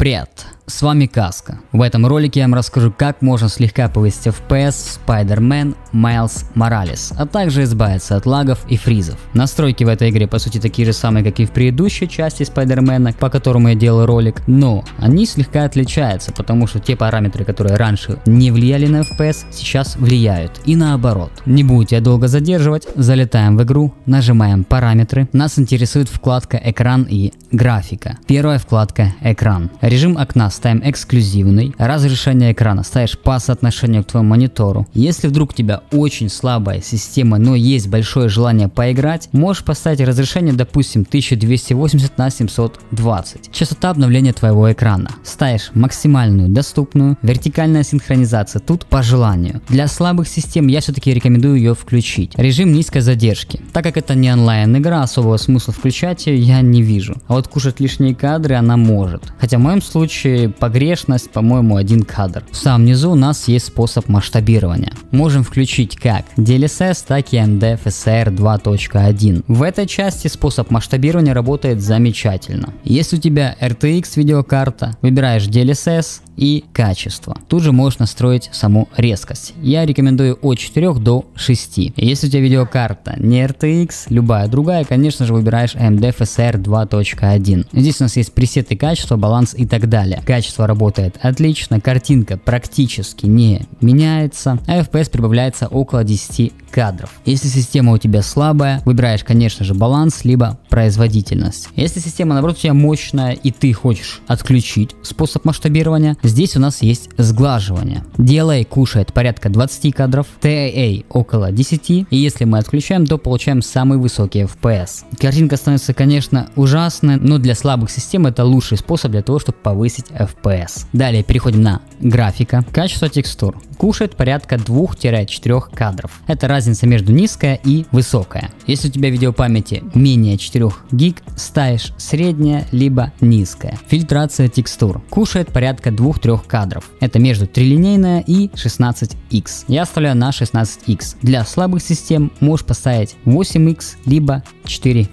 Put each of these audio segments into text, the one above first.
Привет! С вами Каска. В этом ролике я вам расскажу, как можно слегка повысить FPS в Spider-Man Miles Morales, а также избавиться от лагов и фризов. Настройки в этой игре по сути такие же самые, как и в предыдущей части Spider-Man, по которому я делал ролик, но они слегка отличаются, потому что те параметры, которые раньше не влияли на FPS, сейчас влияют. И наоборот. Не будете долго задерживать, залетаем в игру, нажимаем параметры. Нас интересует вкладка «Экран» и «Графика». Первая вкладка «Экран». Режим окна ставим эксклюзивный, разрешение экрана ставишь по соотношению к твоему монитору. Если вдруг у тебя очень слабая система, но есть большое желание поиграть, можешь поставить разрешение, допустим, 1280 на 720. Частота обновления твоего экрана. Ставишь максимальную доступную, вертикальная синхронизация тут по желанию. Для слабых систем я все-таки рекомендую ее включить. Режим низкой задержки. Так как это не онлайн игра, особого смысла включать ее я не вижу. А вот кушать лишние кадры она может. Хотя в моем случае погрешность, по-моему, 1 кадр. В самом низу у нас есть способ масштабирования. Можем включить как DLSS, так и MDFSR 2.1. В этой части способ масштабирования работает замечательно. Если у тебя RTX видеокарта, выбираешь DLSS и качество. Тут же можешь настроить саму резкость. Я рекомендую от 4 до 6. Если у тебя видеокарта не RTX, любая другая, конечно же выбираешь MDFSR 2.1. Здесь у нас есть пресеты качества, баланс и так далее. Качество работает отлично, картинка практически не меняется, а FPS прибавляется около 10 кадров. Если система у тебя слабая, выбираешь, конечно же, баланс, либо производительность. Если система, наоборот, у тебя мощная и ты хочешь отключить способ масштабирования, здесь у нас есть сглаживание. DLA кушает порядка 20 кадров, TAA около 10, и если мы отключаем, то получаем самый высокий FPS. Картинка становится, конечно, ужасной, но для слабых систем это лучший способ для того, чтобы повысить FPS. Далее переходим на графика. Качество текстур кушает порядка 2-4 кадров. Это разница между низкая и высокая. Если у тебя видеопамяти менее 4 гиг, ставишь средняя либо низкая. Фильтрация текстур кушает порядка 2-3 кадров. Это между трилинейная и 16X. Я оставляю на 16X. Для слабых систем можешь поставить 8X либо 4X.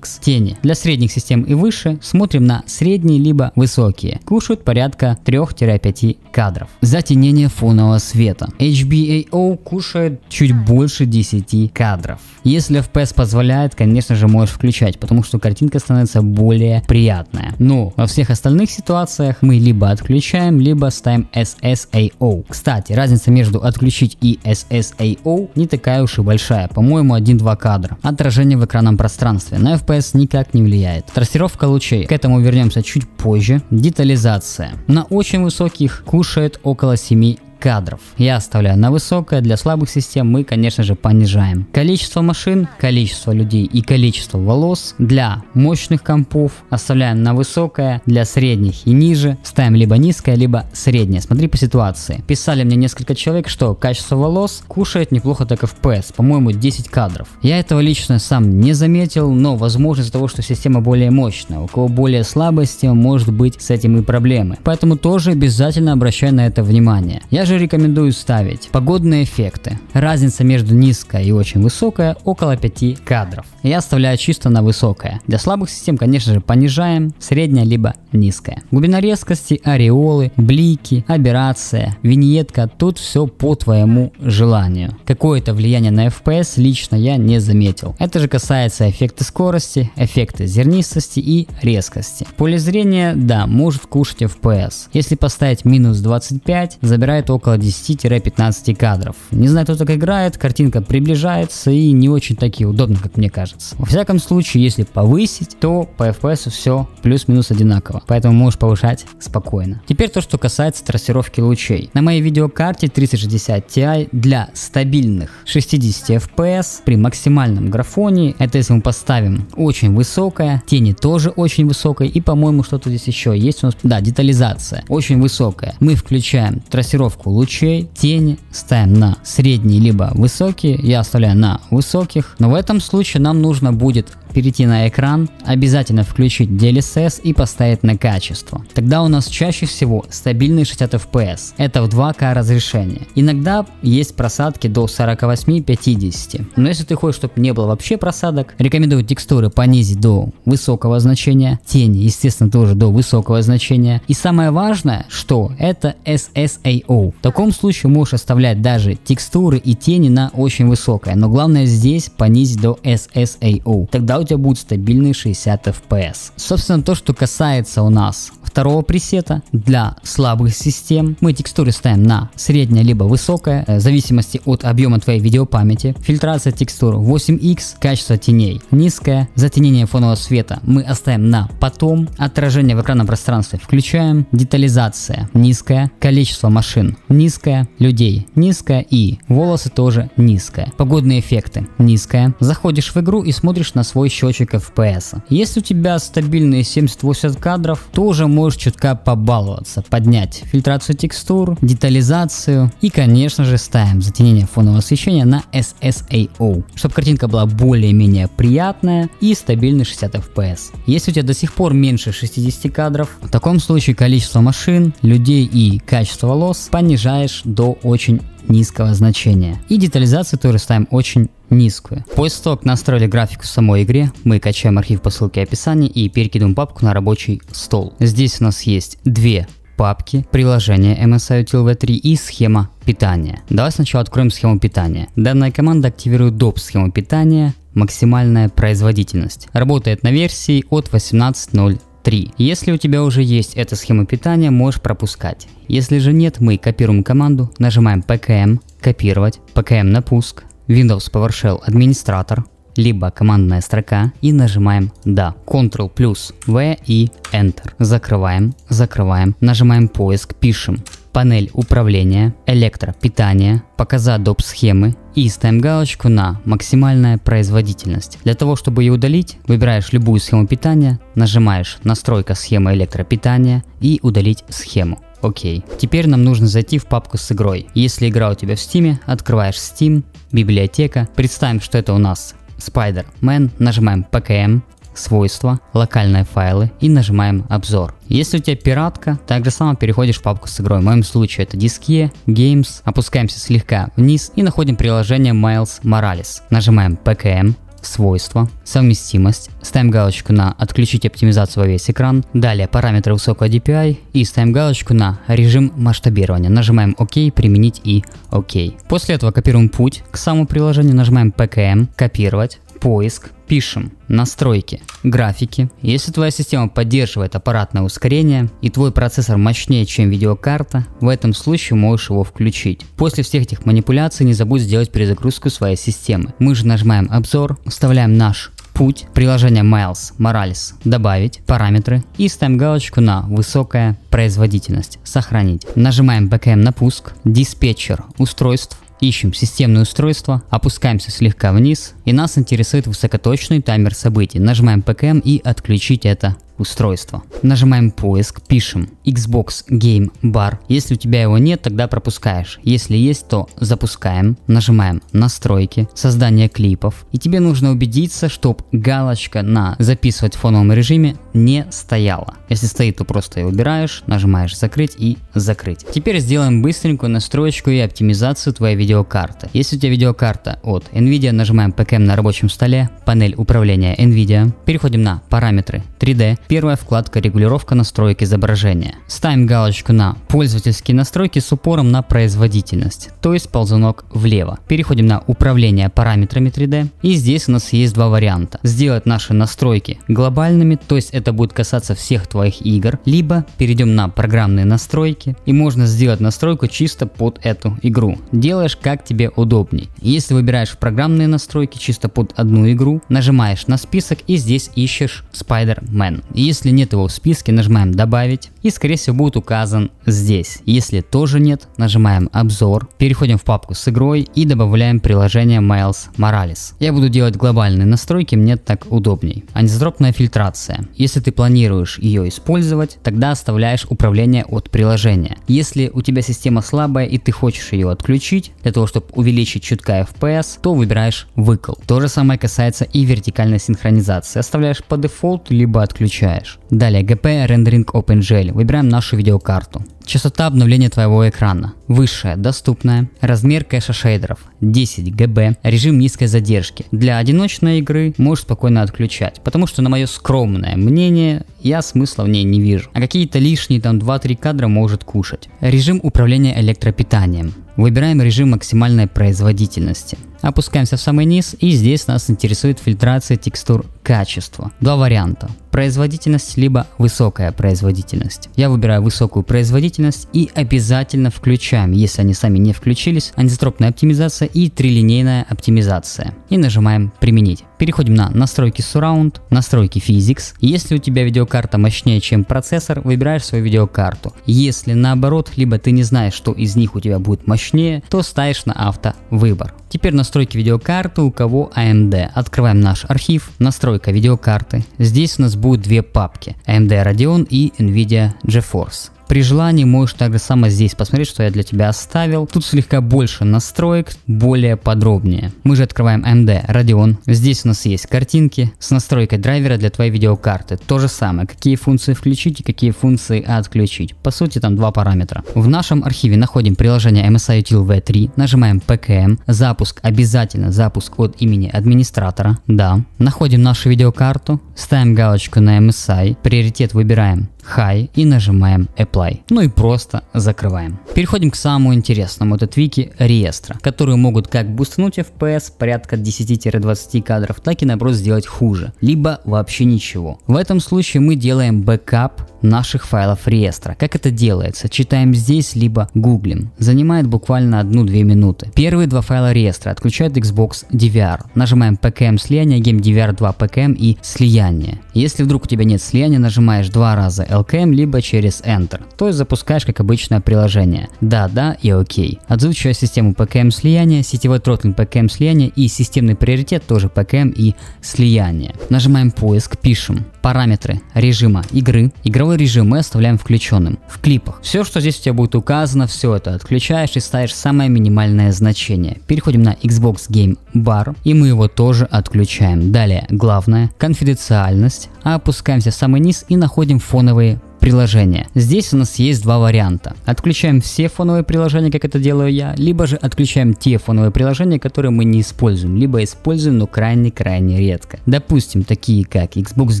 Тени. Для средних систем и выше смотрим на средние либо высокие. Кушают порядка 3-5 кадров. Затенение фонового света. HBAO кушает чуть больше 10 кадров. Если FPS позволяет, конечно же можешь включать, потому что картинка становится более приятная. Но во всех остальных ситуациях мы либо отключаем, либо ставим SSAO. Кстати, разница между отключить и SSAO не такая уж и большая. По-моему, 1-2 кадра. Отражение в экранном пространстве. На FPS никак не влияет. Трассировка лучей. К этому вернемся чуть позже. Детализация. На очень высоких кушает около 7 кадров. Я оставляю на высокое, для слабых систем мы, конечно же, понижаем. Количество машин, количество людей и количество волос для мощных компов оставляем на высокое, для средних и ниже ставим либо низкое, либо среднее. Смотри по ситуации. Писали мне несколько человек, что качество волос кушает неплохо так FPS, по-моему 10 кадров. Я этого лично сам не заметил, но возможно из-за того, что система более мощная. У кого более слабая система, может быть с этим и проблемы. Поэтому тоже обязательно обращай на это внимание. Я же рекомендую ставить погодные эффекты. Разница между низкой и очень высокой около 5 кадров. Я оставляю чисто на высокое. Для слабых систем, конечно же, понижаем, средняя либо низкая. Глубина резкости, ореолы, блики, аберрация, виньетка, тут все по твоему желанию. Какое-то влияние на FPS лично я не заметил. Это же касается эффекта скорости, эффекта зернистости и резкости. Поле зрения, да, может кушать FPS. Если поставить минус 25, забирает около 10-15 кадров. Не знаю, кто так играет, картинка приближается и не очень таки удобно, как мне кажется. Во всяком случае, если повысить, то по FPS все плюс-минус одинаково. Поэтому можешь повышать спокойно. Теперь то, что касается трассировки лучей. На моей видеокарте 3060 Ti для стабильных 60 FPS при максимальном графоне, это если мы поставим очень высокое, тени тоже очень высокое и, по-моему, что-то здесь еще есть у нас, да, детализация очень высокая. Мы включаем трассировку лучей, тени ставим на средние либо высокие, я оставляю на высоких, но в этом случае нам нужно будет перейти на экран, обязательно включить DLSS и поставить на качество. Тогда у нас чаще всего стабильный 60 FPS. Это в 2К разрешение. Иногда есть просадки до 48-50. Но если ты хочешь, чтобы не было вообще просадок, рекомендую текстуры понизить до высокого значения, тени, естественно, тоже до высокого значения. И самое важное, что это SSAO. В таком случае можешь оставлять даже текстуры и тени на очень высокое, но главное здесь понизить до SSAO. Тогда у тебя будет стабильный 60 FPS. Собственно, то, что касается у нас второго пресета, для слабых систем мы текстуры ставим на среднее либо высокое, в зависимости от объема твоей видеопамяти. Фильтрация текстур 8X, качество теней низкое, затемнение фонового света мы оставим на потом, отражение в экранном пространстве включаем, детализация низкая, количество машин низкое, людей низкое и волосы тоже низкое. Погодные эффекты низкое. Заходишь в игру и смотришь на свой счетчик FPS. Если у тебя стабильные 70-80 кадров, то уже можешь чутка побаловаться, поднять фильтрацию текстур, детализацию и, конечно же, ставим затемнение фонового освещения на SSAO, чтобы картинка была более-менее приятная и стабильный 60 FPS. Если у тебя до сих пор меньше 60 кадров, в таком случае количество машин, людей и качество волос понижаешь до очень низкого значения. И детализацию тоже ставим очень низкую. После того, как настроили графику в самой игре, мы качаем архив по ссылке в описании и перекидываем папку на рабочий стол. Здесь у нас есть две папки, приложение MSI Util V3 и схема питания. Давай сначала откроем схему питания. Данная команда активирует доп. Схему питания, максимальная производительность. Работает на версии от 18.0.3. Если у тебя уже есть эта схема питания, можешь пропускать. Если же нет, мы копируем команду, нажимаем PKM, копировать, PKM на пуск, Windows PowerShell администратор, либо командная строка и нажимаем «Да». Ctrl плюс V и Enter. Закрываем, нажимаем поиск, пишем панель управления, электропитание, показать доп. Схемы и ставим галочку на максимальная производительность. Для того, чтобы ее удалить, выбираешь любую схему питания, нажимаешь настройка схемы электропитания и удалить схему. Окей. Теперь нам нужно зайти в папку с игрой. Если игра у тебя в Steam, открываешь Steam, библиотека. Представим, что это у нас Spider-Man. Нажимаем PKM, свойства, локальные файлы и нажимаем обзор. Если у тебя пиратка, так же само переходишь в папку с игрой. В моем случае это диске, Games. Опускаемся слегка вниз и находим приложение Miles Morales. Нажимаем PKM, свойства, совместимость, ставим галочку на отключить оптимизацию во весь экран, далее параметры высокого DPI и ставим галочку на режим масштабирования, нажимаем ОК, применить и ОК. После этого копируем путь к самому приложению, нажимаем PKM, копировать, поиск, пишем настройки, графики. Если твоя система поддерживает аппаратное ускорение и твой процессор мощнее, чем видеокарта, в этом случае можешь его включить. После всех этих манипуляций не забудь сделать перезагрузку своей системы. Мы же нажимаем обзор, вставляем наш путь, приложение Miles Morales, добавить, параметры и ставим галочку на высокая производительность, сохранить. Нажимаем PKM на пуск, диспетчер устройств, ищем системное устройство, опускаемся слегка вниз и нас интересует высокоточный таймер событий. Нажимаем PKM и отключить это устройство. Нажимаем поиск, пишем Xbox Game Bar. Если у тебя его нет, тогда пропускаешь. Если есть, то запускаем. Нажимаем настройки, создание клипов. И тебе нужно убедиться, чтобы галочка на записывать в фоновом режиме не стояла. Если стоит, то просто ее убираешь, нажимаешь закрыть и закрыть. Теперь сделаем быстренькую настроечку и оптимизацию твоей видеокарты. Если у тебя видеокарта от Nvidia, нажимаем PKM на рабочем столе, панель управления Nvidia. Переходим на параметры 3D. Первая вкладка регулировка настроек изображения. Ставим галочку на пользовательские настройки с упором на производительность, то есть ползунок влево. Переходим на управление параметрами 3D. И здесь у нас есть два варианта. Сделать наши настройки глобальными, то есть это будет касаться всех твоих игр. Либо перейдем на программные настройки и можно сделать настройку чисто под эту игру. Делаешь как тебе удобней. Если выбираешь программные настройки чисто под одну игру, нажимаешь на список и здесь ищешь Spider-Man. Если нет его в списке, нажимаем добавить, и скорее всего будет указан здесь. Если тоже нет, нажимаем обзор, переходим в папку с игрой и добавляем приложение Miles Morales. Я буду делать глобальные настройки, мне так удобней. Анизотропная фильтрация. Если ты планируешь ее использовать, тогда оставляешь управление от приложения. Если у тебя система слабая и ты хочешь ее отключить, для того чтобы увеличить чутка FPS, то выбираешь выкл. То же самое касается и вертикальной синхронизации. Оставляешь по дефолту, либо отключаешь. Далее GP Rendering OpenGL. Выбираем нашу видеокарту. Частота обновления твоего экрана. Высшая, доступная. Размер кэша шейдеров 10 ГБ. Режим низкой задержки. Для одиночной игры можешь спокойно отключать, потому что на мое скромное мнение, я смысла в ней не вижу. А какие-то лишние там 2-3 кадра может кушать. Режим управления электропитанием. Выбираем режим максимальной производительности. Опускаемся в самый низ, и здесь нас интересует фильтрация текстур качества. Два варианта. Производительность либо высокая производительность. Я выбираю высокую производительность и обязательно включаем, если они сами не включились, анизотропная оптимизация и трилинейная оптимизация. И нажимаем применить. Переходим на настройки Surround, настройки Physics. Если у тебя видеокарта мощнее, чем процессор, выбираешь свою видеокарту. Если наоборот, либо ты не знаешь, что из них у тебя будет мощнее, то ставишь на автовыбор. Теперь настройки видеокарты, у кого AMD. Открываем наш архив, настройка видеокарты. Здесь у нас будет две папки: AMD Radeon и NVIDIA GeForce. При желании можешь также само здесь посмотреть, что я для тебя оставил. Тут слегка больше настроек, более подробнее. Мы же открываем AMD Radeon. Здесь у нас есть картинки с настройкой драйвера для твоей видеокарты. То же самое, какие функции включить и какие функции отключить. По сути, там два параметра. В нашем архиве находим приложение MSI Util V3, нажимаем PKM, запуск, обязательно запуск от имени администратора, да. Находим нашу видеокарту, ставим галочку на MSI, приоритет выбираем High и нажимаем Apply. Ну и просто закрываем. Переходим к самому интересному. Это твики реестра, которые могут как бустануть FPS порядка 10-20 кадров, так и наоборот сделать хуже, либо вообще ничего. В этом случае мы делаем бэкап наших файлов реестра. Как это делается? Читаем здесь, либо гуглим. Занимает буквально 1-2 минуты. Первые два файла реестра отключают Xbox DVR. Нажимаем PKM слияние, Game DVR 2 PKM и слияние. Если вдруг у тебя нет слияния, нажимаешь два раза LKM, либо через Enter. То есть запускаешь как обычное приложение. Да и окей. Отзвучивая систему PKM слияния, сетевой тротлинг PKM слияния и системный приоритет тоже PKM и слияние. Нажимаем поиск, пишем параметры режима игры. Игровой режим мы оставляем включенным. В клипах все, что здесь у тебя будет указано, все это отключаешь и ставишь самое минимальное значение. Переходим на Xbox Game Bar и мы его тоже отключаем. Далее главное, конфиденциальность. Опускаемся в самый низ и находим фоновые приложения. Здесь у нас есть два варианта. Отключаем все фоновые приложения, как это делаю я, либо же отключаем те фоновые приложения, которые мы не используем, либо используем, но крайне редко. Допустим, такие как Xbox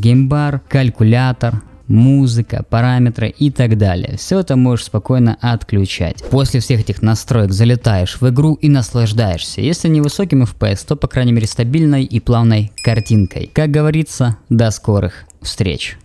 Game Bar, калькулятор, музыка, параметры и так далее. Все это можешь спокойно отключать. После всех этих настроек залетаешь в игру и наслаждаешься. Если не высоким FPS, то по крайней мере стабильной и плавной картинкой. Как говорится, до скорых встреч.